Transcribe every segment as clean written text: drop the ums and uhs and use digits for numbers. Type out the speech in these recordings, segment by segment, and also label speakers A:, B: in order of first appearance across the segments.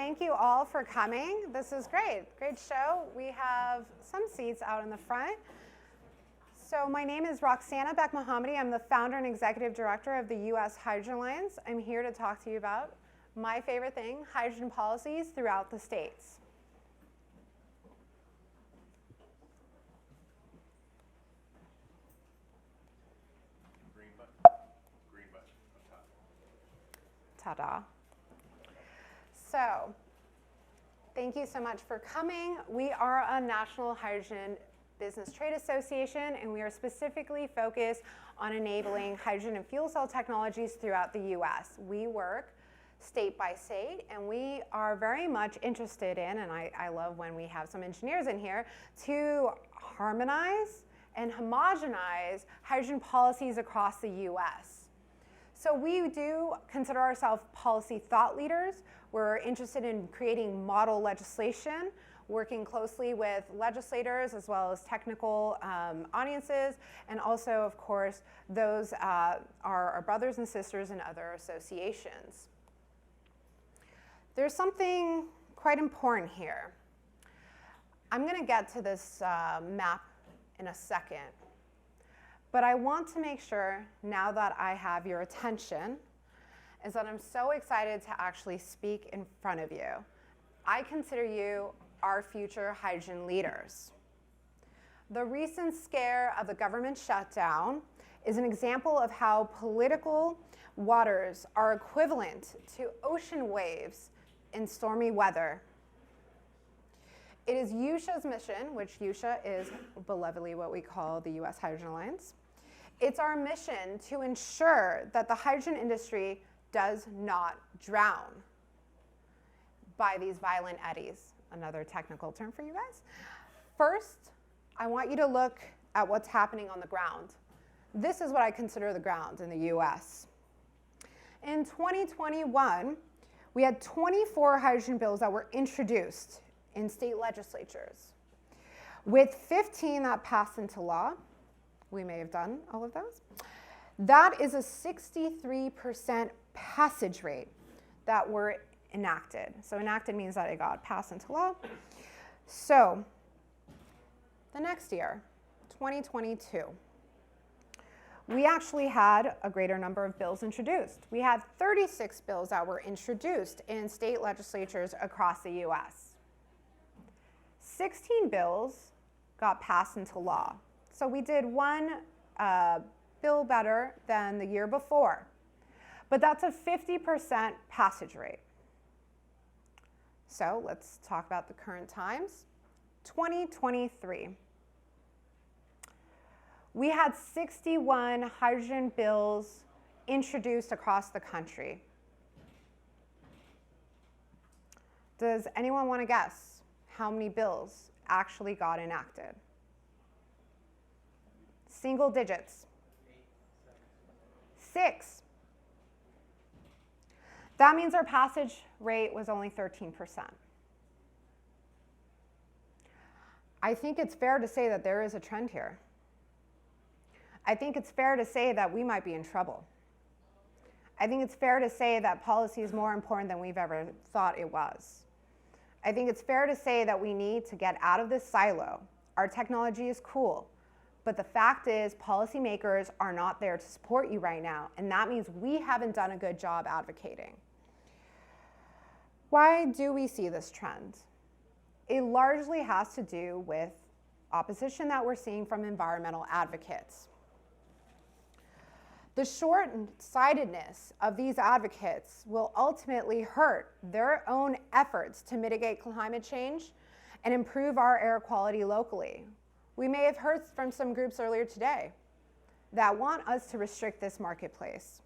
A: Thank you all for coming. This is great. Great show. We have some seats out in the front. So my name is Roxana Bekemohammadi. I'm the founder and executive director of the U.S. Hydrogen Alliance. I'm here to talk to you about my favorite thing, hydrogen policies throughout the states.
B: Green button on top.
A: Ta-da. So, thank you so much for coming. We are a National Hydrogen Business Trade Association, and we are specifically focused on enabling hydrogen and fuel cell technologies throughout the U.S. We work state by state, and we are very much interested in, and I love when we have some engineers in here, to harmonize and homogenize hydrogen policies across the U.S. So we do consider ourselves policy thought leaders. We're interested in creating model legislation, working closely with legislators as well as technical audiences, and also, of course, those are our brothers and sisters in other associations. There's something quite important here. I'm going to get to this map in a second, but I want to make sure, now that I have your attention, is that I'm so excited to actually speak in front of you. I consider you our future hydrogen leaders. The recent scare of the government shutdown is an example of how political waters are equivalent to ocean waves in stormy weather. It is USHA's mission, which USHA is belovedly what we call the U.S. Hydrogen Alliance. It's our mission to ensure that the hydrogen industry does not drown by these violent eddies. Another technical term for you guys. First, I want you to look at what's happening on the ground. This is what I consider the ground in the US. In 2021, we had 24 hydrogen bills that were introduced in state legislatures. With 15 that passed into law, we may have done all of those. That is a 63% passage rate that were enacted. So enacted means that it got passed into law. So the next year, 2022, we actually had a greater number of bills introduced. We had 36 bills that were introduced in state legislatures across the US. 16 bills got passed into law. So we did one bill better than the year before. But that's a 50% passage rate. So let's talk about the current times. 2023. We had 61 hydrogen bills introduced across the country. Does anyone want to guess how many bills actually got enacted? Single digits. 6. That means our passage rate was only 13%. I think it's fair to say that there is a trend here. I think it's fair to say that we might be in trouble. I think it's fair to say that policy is more important than we've ever thought it was. I think it's fair to say that we need to get out of this silo. Our technology is cool, but the fact is policymakers are not there to support you right now, and that means we haven't done a good job advocating. Why do we see this trend? It largely has to do with opposition that we're seeing from environmental advocates. The short-sightedness of these advocates will ultimately hurt their own efforts to mitigate climate change and improve our air quality locally. We may have heard from some groups earlier today that want us to restrict this marketplace.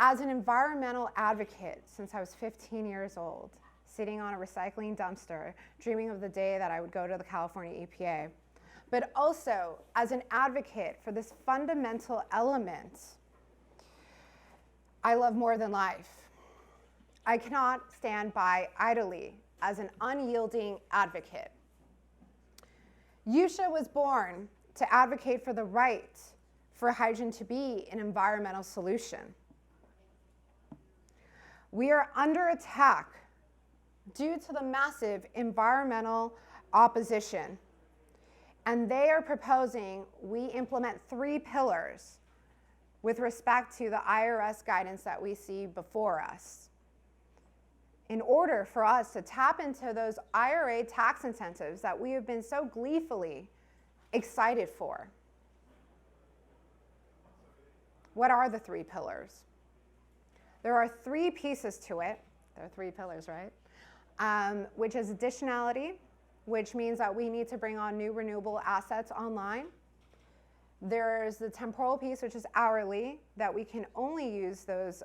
A: As an environmental advocate since I was 15 years old, sitting on a recycling dumpster, dreaming of the day that I would go to the California EPA, but also as an advocate for this fundamental element, I love more than life. I cannot stand by idly as an unyielding advocate. USHA was born to advocate for the right for hydrogen to be an environmental solution. We are under attack due to the massive environmental opposition. And they are proposing we implement 3 pillars with respect to the IRS guidance that we see before us, in order for us to tap into those IRA tax incentives that we have been so gleefully excited for. What are the 3 pillars? There are 3 pieces to it. There are 3 pillars, right? Which is additionality, which means that we need to bring on new renewable assets online. There's the temporal piece, which is hourly, that we can only use those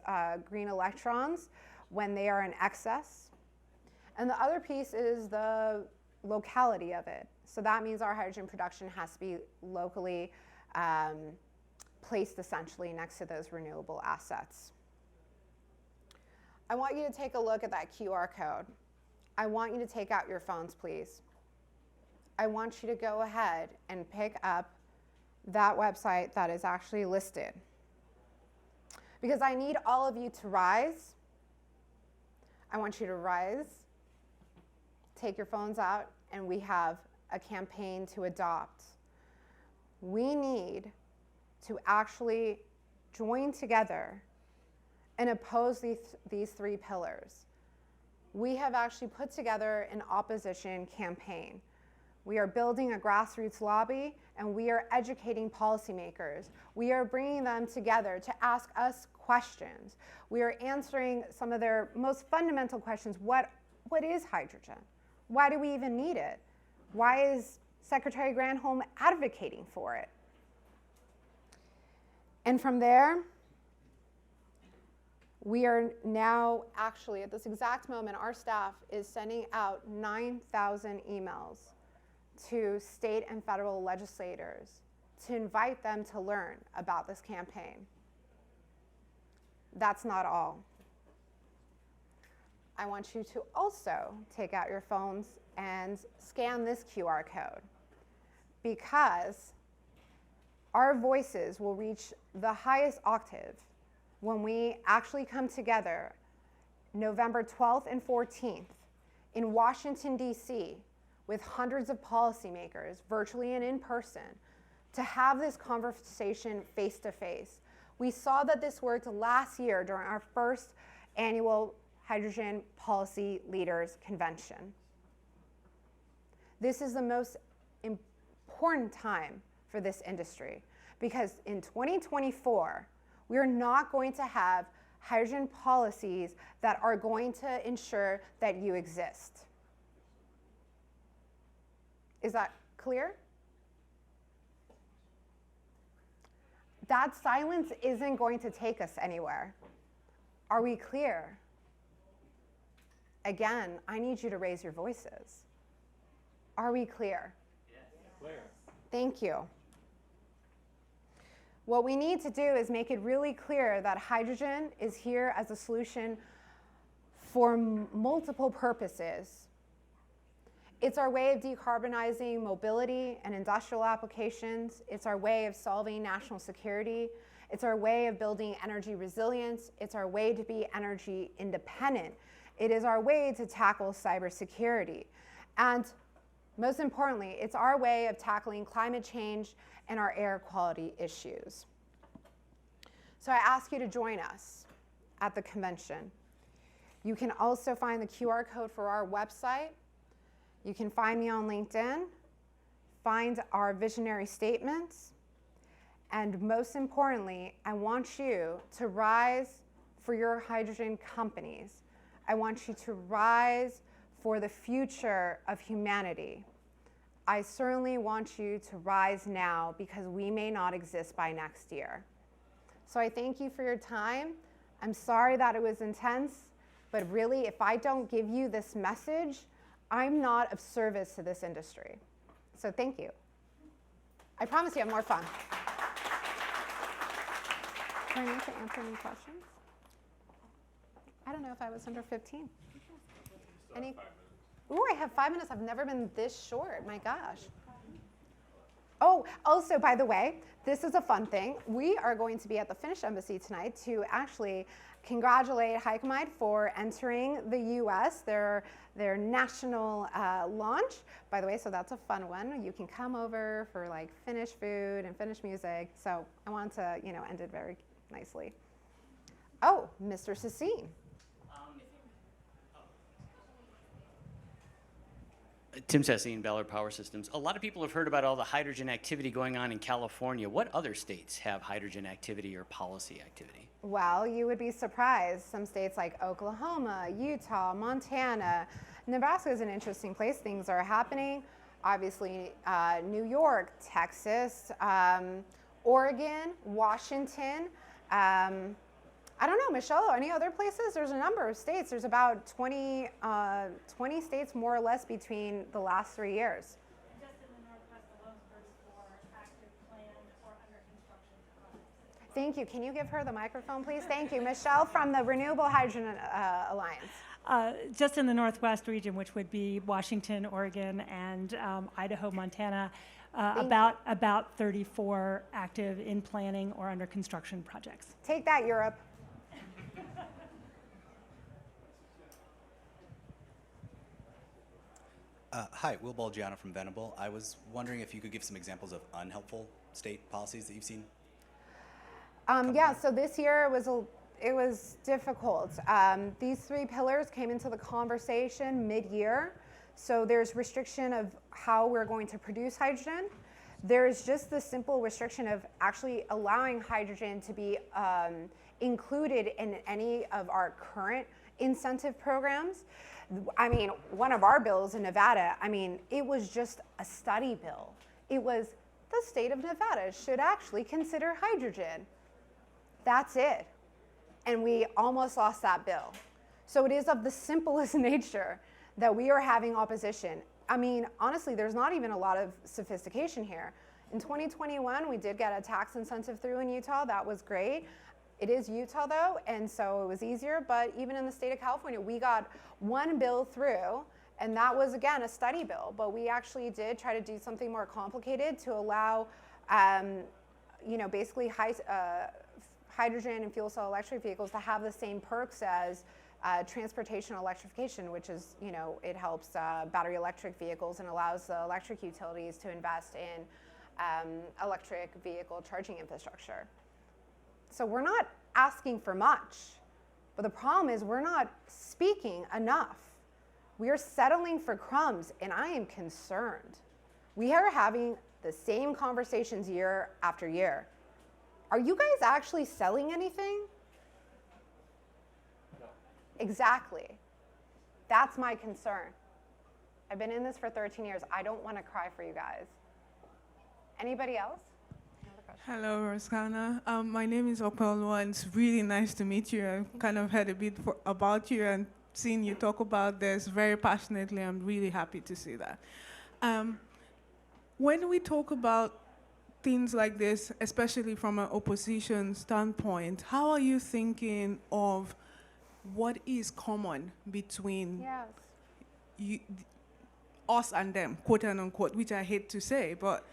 A: green electrons when they are in excess. And the other piece is the locality of it. So that means our hydrogen production has to be locally placed essentially next to those renewable assets. I want you to take a look at that QR code. I want you to take out your phones, please. I want you to go ahead and pick up that website that is actually listed. Because I need all of you to rise. I want you to rise, take your phones out, and we have a campaign to adopt. We need to actually join together and oppose these 3 pillars. We have actually put together an opposition campaign. We are building a grassroots lobby, and we are educating policymakers. We are bringing them together to ask us questions. We are answering some of their most fundamental questions. What is hydrogen? Why do we even need it? Why is Secretary Granholm advocating for it? And from there, we are now actually, at this exact moment, our staff is sending out 9,000 emails to state and federal legislators to invite them to learn about this campaign. That's not all. I want you to also take out your phones and scan this QR code, because our voices will reach the highest octave when we actually come together November 12th and 14th in Washington, D.C., with hundreds of policymakers, virtually and in person, to have this conversation face to face. We saw that this worked last year during our first annual Hydrogen Policy Leaders Convention. This is the most important time for this industry, because in 2024, we're not going to have hydrogen policies that are going to ensure that you exist. Is that clear? That silence isn't going to take us anywhere. Are we clear? Again, I need you to raise your voices. Are we clear?
B: Yes. Clear.
A: Thank you. What we need to do is make it really clear that hydrogen is here as a solution for multiple purposes. It's our way of decarbonizing mobility and industrial applications. It's our way of solving national security. It's our way of building energy resilience. It's our way to be energy independent. It is our way to tackle cybersecurity. And most importantly, it's our way of tackling climate change and our air quality issues. So I ask you to join us at the convention. You can also find the QR code for our website. You can find me on LinkedIn, find our visionary statements, and most importantly, I want you to rise for your hydrogen companies. I want you to rise for the future of humanity. I certainly want you to rise now, because we may not exist by next year. So I thank you for your time. I'm sorry that it was intense, but really, if I don't give you this message, I'm not of service to this industry. So thank you. I promise you I have more fun. Do I need to answer any questions? I don't know if I was under 15. Any?
B: 5 minutes.
A: Ooh, I have 5 minutes. I've never been this short. My gosh. Oh, also, by the way, this is a fun thing. We are going to be at the Finnish embassy tonight to actually congratulate Bekemohammadi for entering the U.S., their national launch. By the way, so that's a fun one. You can come over for like Finnish food and Finnish music. So I want to, end it very nicely. Oh, Mr. Sassine.
C: Tim Sassine, Ballard Power Systems. A lot of people have heard about all the hydrogen activity going on in California. What other states have hydrogen activity or policy activity?
A: Well, you would be surprised. Some states like Oklahoma, Utah, Montana. Nebraska is an interesting place. Things are happening. Obviously, New York, Texas, Oregon, Washington. I don't know, Michelle, any other places? There's a number of states. There's about 20 states more or less between the last 3 years.
D: Just in the Northwest alone, there's 4 active, planned, or under construction projects.
A: Thank you. Can you give her the microphone, please? Thank you. Michelle from the Renewable Hydrogen Alliance.
D: Just in the Northwest region, which would be Washington, Oregon, and Idaho, Montana, about 34 active in planning or under construction projects.
A: Take that, Europe.
E: Hi, Will Balgiano from Venable. I was wondering if you could give some examples of unhelpful state policies that you've seen.
A: Yeah, so this year it was difficult. These 3 pillars came into the conversation mid-year. So there's restriction of how we're going to produce hydrogen. There's just the simple restriction of actually allowing hydrogen to be included in any of our current incentive programs. I mean, one of our bills in Nevada, it was just a study bill. It was the state of Nevada should actually consider hydrogen. That's it. And we almost lost that bill. So it is of the simplest nature that we are having opposition. Honestly, there's not even a lot of sophistication here. In 2021, we did get a tax incentive through in Utah. That was great. It is Utah though, and so it was easier, but even in the state of California, we got one bill through, and that was, again, a study bill, but we actually did try to do something more complicated to allow, basically hydrogen and fuel cell electric vehicles to have the same perks as transportation electrification, which is, it helps battery electric vehicles and allows the electric utilities to invest in electric vehicle charging infrastructure. So we're not asking for much, but the problem is we're not speaking enough. We are settling for crumbs, and I am concerned. We are having the same conversations year after year. Are you guys actually selling anything?
B: No.
A: Exactly. That's my concern. I've been in this for 13 years. I don't want to cry for you guys. Anybody else?
F: Hello, Roxana. My name is Opelwa, and it's really nice to meet you. I've kind of heard a bit about you and seen you talk about this very passionately. I'm really happy to see that. When we talk about things like this, especially from an opposition standpoint, how are you thinking of what is common between us and them, quote and unquote, which I hate to say, but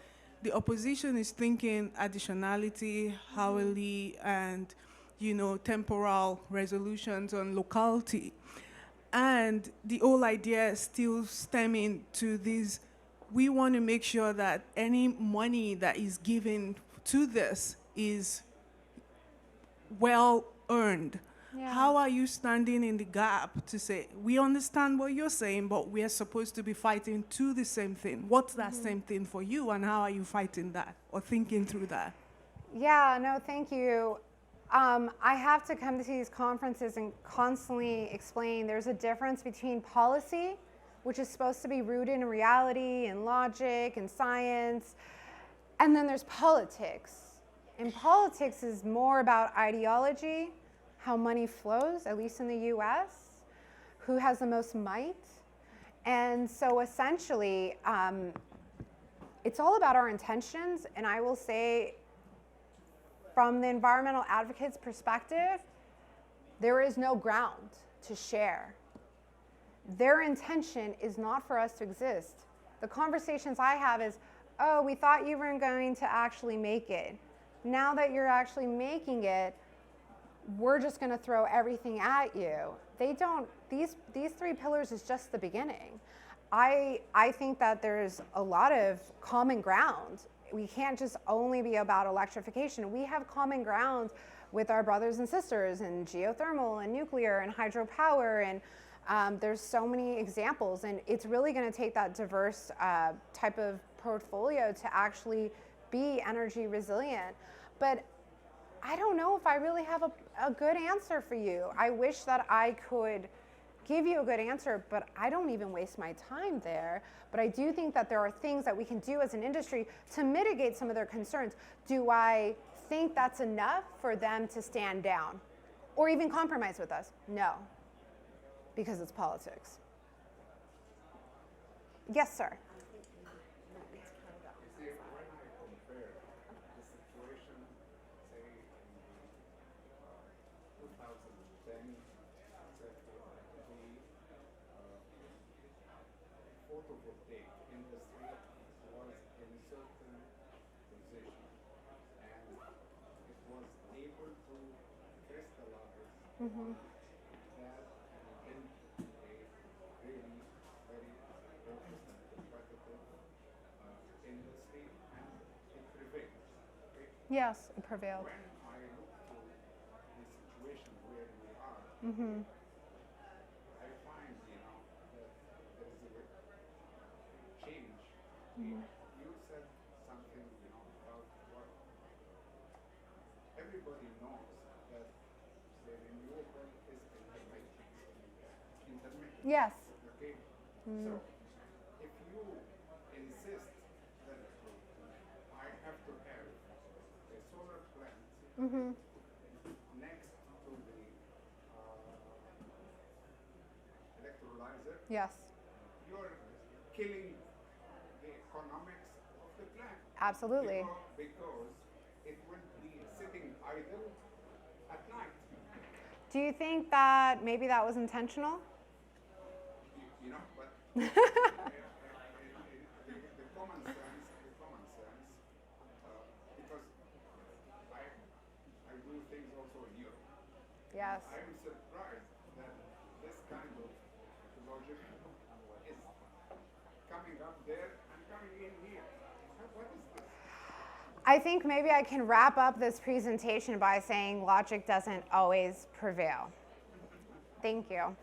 F: the opposition is thinking additionality, hourly, and temporal resolutions on locality. And the whole idea is still stemming to this, we want to make sure that any money that is given to this is well earned.
A: Yeah.
F: How are you standing in the gap to say, we understand what you're saying, but we are supposed to be fighting to the same thing? What's that same thing for you, and how are you fighting that or thinking through that?
A: Yeah, no, thank you. I have to come to these conferences and constantly explain there's a difference between policy, which is supposed to be rooted in reality and logic and science, and then there's politics. And politics is more about ideology, how money flows, at least in the US, who has the most might. And so essentially, it's all about our intentions. And I will say, from the environmental advocates' perspective, there is no ground to share. Their intention is not for us to exist. The conversations I have is, oh, we thought you weren't going to actually make it. Now that you're actually making it, we're just going to throw everything at you. They don't, these 3 pillars is just the beginning. I think that there's a lot of common ground. We can't just only be about electrification. We have common ground with our brothers and sisters in geothermal and nuclear and hydropower, and there's so many examples, and it's really going to take that diverse type of portfolio to actually be energy resilient. But I don't know if I really have a good answer for you. I wish that I could give you a good answer, but I don't even waste my time there. But I do think that there are things that we can do as an industry to mitigate some of their concerns. Do I think that's enough for them to stand down or even compromise with us? No, because it's politics. Yes, sir.
B: You see, when I compare the situation, say, in the 2010 sector, the photovoltaic industry was in a certain position, and it was able to crystallize that and build a really very focused and competitive industry, and it prevailed. Okay?
A: Yes, it prevailed.
B: When I look to the situation where we are, I find, that there is a change. You said something, about what everybody knows, that the renewable is intermittent.
A: Yes.
B: Okay? So, if you insist that I have to have a solar plant next to the electrolyzer,
A: Yes.
B: you're killing the economics of the plant.
A: Absolutely.
B: Because it will be sitting idle at night.
A: Do you think that maybe that was intentional?
B: But the common sense, because I do things also in Europe.
A: Yes.
B: I am surprised that this kind of logic is coming up there and coming in here. What is this?
A: I think maybe I can wrap up this presentation by saying logic doesn't always prevail. Thank you.